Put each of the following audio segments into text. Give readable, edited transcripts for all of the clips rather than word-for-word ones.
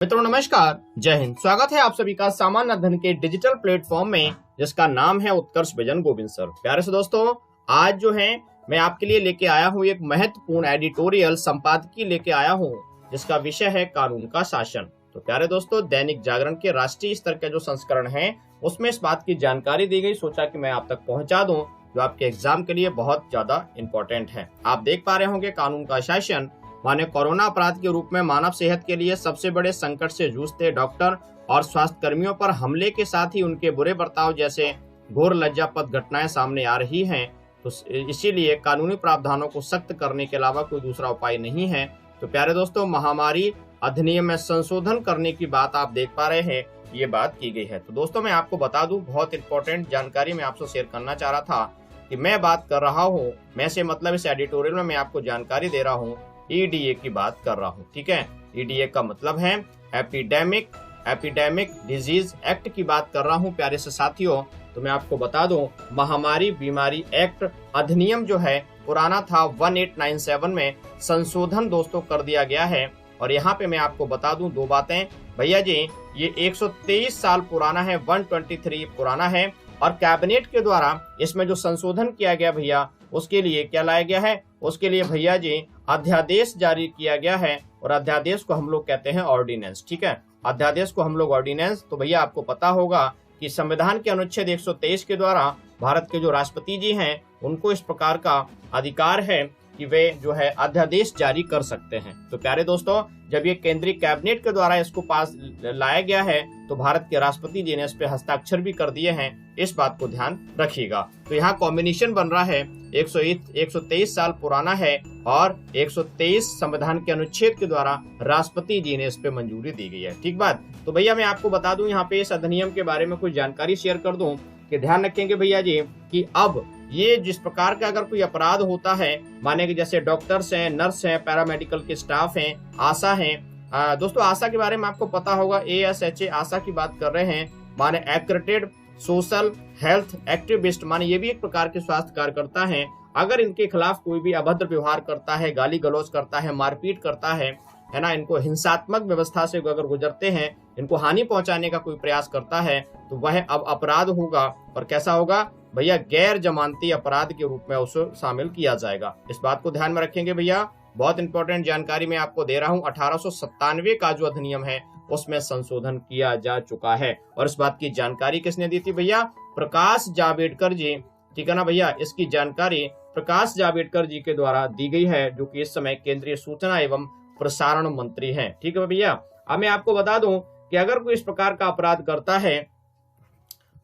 मित्रों नमस्कार, जय हिंद। स्वागत है आप सभी का सामान्य अध्ययन के डिजिटल प्लेटफॉर्म में, जिसका नाम है उत्कर्ष विजन गोविंद सर। प्यारे से दोस्तों, आज जो है मैं आपके लिए लेके आया हूँ एक महत्वपूर्ण एडिटोरियल संपादकीय लेके आया हूँ, जिसका विषय है कानून का शासन। तो प्यारे दोस्तों, दैनिक जागरण के राष्ट्रीय स्तर के जो संस्करण है उसमें इस बात की जानकारी दी गई, सोचा कि मैं आप तक पहुंचा दूं, जो आपके एग्जाम के लिए बहुत ज्यादा इंपॉर्टेंट है। आप देख पा रहे होंगे, कानून का शासन माने कोरोना अपराध के रूप में मानव सेहत के लिए सबसे बड़े संकट से जूझते डॉक्टर और स्वास्थ्य कर्मियों पर हमले के साथ ही उनके बुरे बर्ताव जैसे घोर लज्जापद घटनाएं सामने आ रही हैं। तो इसीलिए कानूनी प्रावधानों को सख्त करने के अलावा कोई दूसरा उपाय नहीं है। तो प्यारे दोस्तों, महामारी अधिनियम में संशोधन करने की बात आप देख पा रहे हैं, ये बात की गई है। तो दोस्तों, मैं आपको बता दूं, बहुत इंपॉर्टेंट जानकारी मैं आपसे शेयर करना चाह रहा था कि मैं बात कर रहा हूँ, मैं से मतलब इस एडिटोरियल में मैं आपको जानकारी दे रहा हूँ, ईडीए की बात कर रहा हूँ। ठीक है, ईडीए का मतलब है एपिडेमिक डिजीज एक्ट की बात कर रहा हूँ। प्यारे से साथियों, तो मैं आपको बता दूं, महामारी बीमारी एक्ट अधिनियम जो है पुराना था, 1897 में संशोधन दोस्तों कर दिया गया है। और यहाँ पे मैं आपको बता दूं दो बातें भैया जी, ये 123 साल पुराना है, 123 पुराना है। और कैबिनेट के द्वारा इसमें जो संशोधन किया गया भैया, उसके लिए क्या लाया गया है, उसके लिए भैया जी अध्यादेश जारी किया गया है। और अध्यादेश को हम लोग कहते हैं ऑर्डिनेंस। ठीक है, अध्यादेश को हम लोग ऑर्डिनेंस। तो भैया आपको पता होगा कि संविधान के अनुच्छेद 123 के द्वारा भारत के जो राष्ट्रपति जी हैं, उनको इस प्रकार का अधिकार है कि वे जो है अध्यादेश जारी कर सकते हैं। तो प्यारे दोस्तों, जब ये केंद्रीय कैबिनेट के द्वारा इसको पास लाया गया है, तो भारत के राष्ट्रपति जी ने इस पे हस्ताक्षर भी कर दिए हैं। इस बात को ध्यान रखिएगा। तो यहाँ कॉम्बिनेशन बन रहा है, 123 साल पुराना है और 123 संविधान के अनुच्छेद के द्वारा राष्ट्रपति जी ने इस पे मंजूरी दी गई है। ठीक बात। तो भैया मैं आपको बता दूं, यहाँ पे इस अधिनियम के बारे में कुछ जानकारी शेयर कर दूं कि ध्यान रखेंगे भैया जी कि अब ये जिस प्रकार का अगर कोई अपराध होता है, माने कि जैसे डॉक्टर्स हैं, नर्स हैं, पैरामेडिकल के स्टाफ हैं, आशा हैं। दोस्तों, आशा के बारे में आपको पता होगा, ASHA आशा की बात कर रहे हैं, माने एक्रेडिटेड सोशल हेल्थ एक्टिविस्ट, माने ये भी एक प्रकार के स्वास्थ्य कार्यकर्ता हैं। अगर इनके खिलाफ कोई भी अभद्र व्यवहार करता है, गाली गलौज करता है, मारपीट करता है ना, इनको हिंसात्मक व्यवस्था से अगर गुजरते हैं, इनको हानि पहुंचाने का कोई प्रयास करता है, तो वह अब अपराध होगा। और कैसा होगा भैया, गैर जमानती अपराध के रूप में उसे शामिल किया जाएगा। इस बात को ध्यान में रखेंगे भैया, बहुत इंपॉर्टेंट जानकारी मैं आपको दे रहा हूँ। 1897 का जो अधिनियम है उसमें संशोधन किया जा चुका है। और इस बात की जानकारी किसने दी थी भैया, प्रकाश जावड़ेकर जी। ठीक है ना भैया, इसकी जानकारी प्रकाश जावड़ेकर जी के द्वारा दी गई है, जो कि इस समय केंद्रीय सूचना एवं प्रसारण मंत्री हैं। ठीक है भैया। अब मैं आपको बता दूं कि अगर कोई इस प्रकार का अपराध करता है,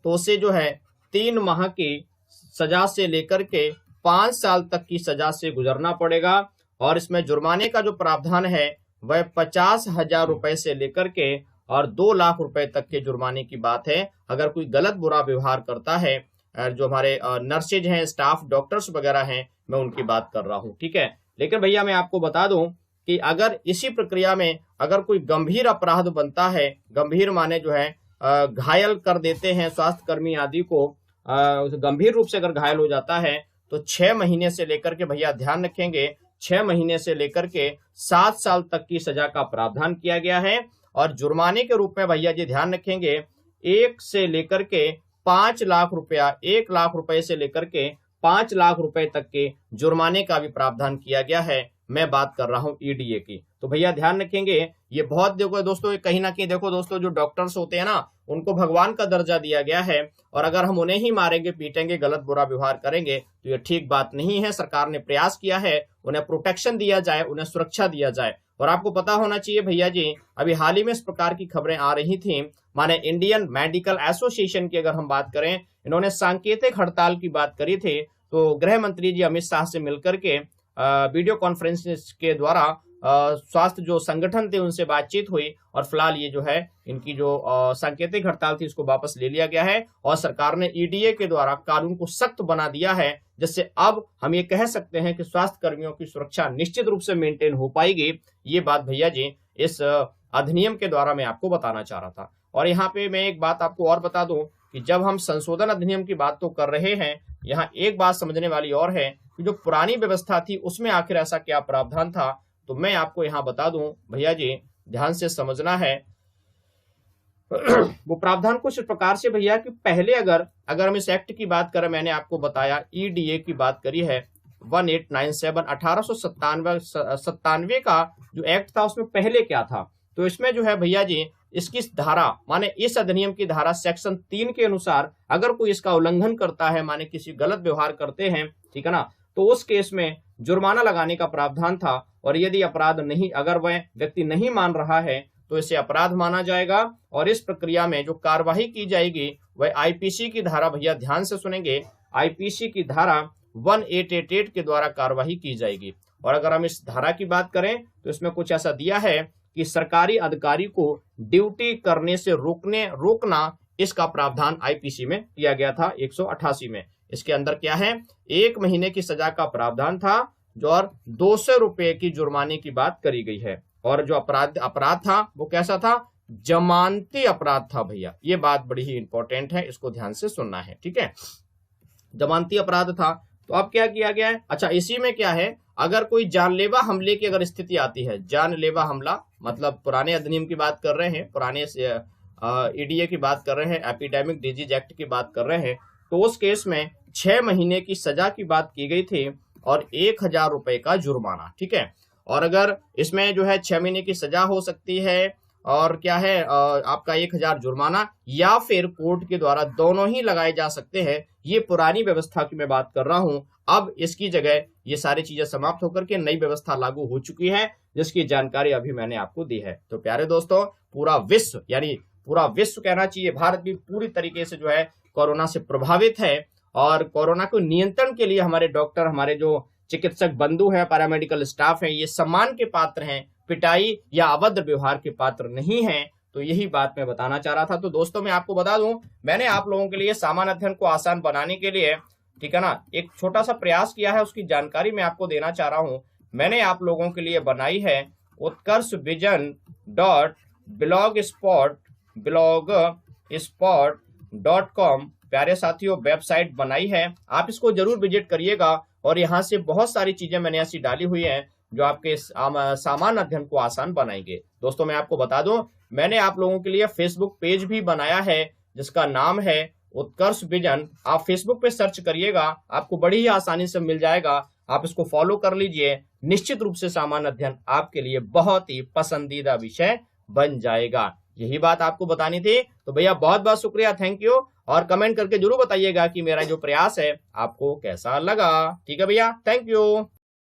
तो उसे जो है 3 माह की सजा से लेकर के 5 साल तक की सजा से गुजरना पड़ेगा। और इसमें जुर्माने का जो प्रावधान है वह 50,000 रुपए से लेकर के और 2 लाख रुपए तक के जुर्माने की बात है, अगर कोई गलत बुरा व्यवहार करता है। जो हमारे नर्सेज हैं, स्टाफ, डॉक्टर्स वगैरह हैं, मैं उनकी बात कर रहा हूँ। ठीक है, लेकिन भैया मैं आपको बता दूं कि अगर इसी प्रक्रिया में अगर कोई गंभीर अपराध बनता है, गंभीर माने जो है घायल कर देते हैं स्वास्थ्य कर्मी आदि को, गंभीर रूप से अगर घायल हो जाता है, तो 6 महीने से लेकर के भैया ध्यान रखेंगे, 6 महीने से लेकर के 7 साल तक की सजा का प्रावधान किया गया है। और जुर्माने के रूप में भैया जी ध्यान रखेंगे, 1 से लेकर के 5 लाख रुपया, 1 लाख रुपए से लेकर के 5 लाख रुपए तक के जुर्माने का भी प्रावधान किया गया है। मैं बात कर रहा हूं ईडीए की। तो भैया ध्यान रखेंगे, ये बहुत देखो दोस्तों, कहीं ना कहीं देखो दोस्तों, जो डॉक्टर्स होते हैं ना, उनको भगवान का दर्जा दिया गया है। और अगर हम उन्हें ही मारेंगे, पीटेंगे, गलत बुरा व्यवहार करेंगे, तो ये ठीक बात नहीं है। सरकार ने प्रयास किया है उन्हें प्रोटेक्शन दिया जाए, उन्हें सुरक्षा दिया जाए। और आपको पता होना चाहिए भैया जी, अभी हाल ही में इस प्रकार की खबरें आ रही थी, माने इंडियन मेडिकल एसोसिएशन की अगर हम बात करें, इन्होंने सांकेतिक हड़ताल की बात करी थी। तो गृह मंत्री जी अमित शाह से मिलकर के वीडियो कॉन्फ्रेंस के द्वारा स्वास्थ्य जो संगठन थे उनसे बातचीत हुई। और फिलहाल ये जो है इनकी जो सांकेतिक हड़ताल थी उसको वापस ले लिया गया है। और सरकार ने ईडीए के द्वारा कानून को सख्त बना दिया है, जिससे अब हम ये कह सकते हैं कि स्वास्थ्य कर्मियों की सुरक्षा निश्चित रूप से मेंटेन हो पाएगी। ये बात भैया जी इस अधिनियम के द्वारा मैं आपको बताना चाह रहा था। और यहाँ पे मैं एक बात आपको और बता दूं कि जब हम संशोधन अधिनियम की बात तो कर रहे हैं, यहाँ एक बात समझने वाली और है कि जो पुरानी व्यवस्था थी उसमें आखिर ऐसा क्या प्रावधान था। तो मैं आपको यहाँ बता दूं भैया जी ध्यान से समझना है। वो प्रावधान कुछ प्रकार से भैया कि पहले अगर हम इस एक्ट की बात करें, मैंने आपको बताया ईडीए की बात करी है 1897 1897 का जो एक्ट था उसमें पहले क्या था, तो इसमें जो है भैया जी इसकी धारा माने इस अधिनियम की धारा सेक्शन 3 के अनुसार अगर कोई इसका उल्लंघन करता है, माने किसी गलत व्यवहार करते हैं, ठीक है ना, तो उस केस में जुर्माना लगाने का प्रावधान था। और यदि अपराध नहीं, अगर वह व्यक्ति नहीं मान रहा है तो इसे अपराध माना जाएगा और इस प्रक्रिया में जो कार्यवाही की जाएगी वह आईपीसी की धारा, भैया ध्यान से सुनेंगे, आईपीसी की धारा 1888 के द्वारा कार्यवाही की जाएगी। और अगर हम इस धारा की बात करें तो इसमें कुछ ऐसा दिया है कि सरकारी अधिकारी को ड्यूटी करने से रोकना, इसका प्रावधान आईपीसी में किया गया था 188 में। इसके अंदर क्या है, 1 महीने की सजा का प्रावधान था जो और 200 रुपए की जुर्माने की बात करी गई है। और जो अपराध था वो कैसा था, जमानती अपराध था भैया, ये बात बड़ी ही इंपॉर्टेंट है, इसको ध्यान से सुनना है, ठीक है। जमानती अपराध था। तो अब क्या किया गया है, अच्छा इसी में क्या है, अगर कोई जानलेवा हमले की अगर स्थिति आती है, जानलेवा हमला मतलब पुराने अधिनियम की बात कर रहे हैं, पुराने ईडीए की बात कर रहे हैं, एपिडेमिक डिजीज एक्ट की बात कर रहे हैं, तो उस केस में 6 महीने की सजा की बात की गई थी और 1000 रुपए का जुर्माना, ठीक है। और अगर इसमें जो है 6 महीने की सजा हो सकती है और क्या है आपका 1000 जुर्माना, या फिर कोर्ट के द्वारा दोनों ही लगाए जा सकते हैं। ये पुरानी व्यवस्था की मैं बात कर रहा हूं। अब इसकी जगह ये सारी चीजें समाप्त होकर के नई व्यवस्था लागू हो चुकी है, जिसकी जानकारी अभी मैंने आपको दी है। तो प्यारे दोस्तों, पूरा विश्व, यानी पूरा विश्व कहना चाहिए, भारत भी पूरी तरीके से जो है कोरोना से प्रभावित है। और कोरोना को नियंत्रण के लिए हमारे डॉक्टर, हमारे जो चिकित्सक बंधु हैं, पैरामेडिकल स्टाफ है, ये सम्मान के पात्र हैं, पिटाई या अभद्र व्यवहार के पात्र नहीं हैं। तो यही बात मैं बताना चाह रहा था। तो दोस्तों मैं आपको बता दूं, मैंने आप लोगों के लिए सामान्य अध्ययन को आसान बनाने के लिए, ठीक है ना, एक छोटा सा प्रयास किया है, उसकी जानकारी मैं आपको देना चाह रहा हूं। मैंने आप लोगों के लिए बनाई है utkarshvision.blogspot.com प्यारे साथियों वेबसाइट बनाई है, आप इसको जरूर विजिट करिएगा। और यहाँ से बहुत सारी चीजें मैंने ऐसी डाली हुई हैं जो आपके सामान्य अध्ययन को आसान बनाएंगे। दोस्तों मैं आपको बता दूं, मैंने आप लोगों के लिए फेसबुक पेज भी बनाया है जिसका नाम है उत्कर्ष विजन। आप फेसबुक पे सर्च करिएगा, आपको बड़ी ही आसानी से मिल जाएगा, आप इसको फॉलो कर लीजिए। निश्चित रूप से सामान्य अध्ययन आपके लिए बहुत ही पसंदीदा विषय बन जाएगा। यही बात आपको बतानी थी। तो भैया बहुत बहुत शुक्रिया, थैंक यू। और कमेंट करके जरूर बताइएगा कि मेरा जो प्रयास है आपको कैसा लगा। ठीक है भैया, थैंक यू।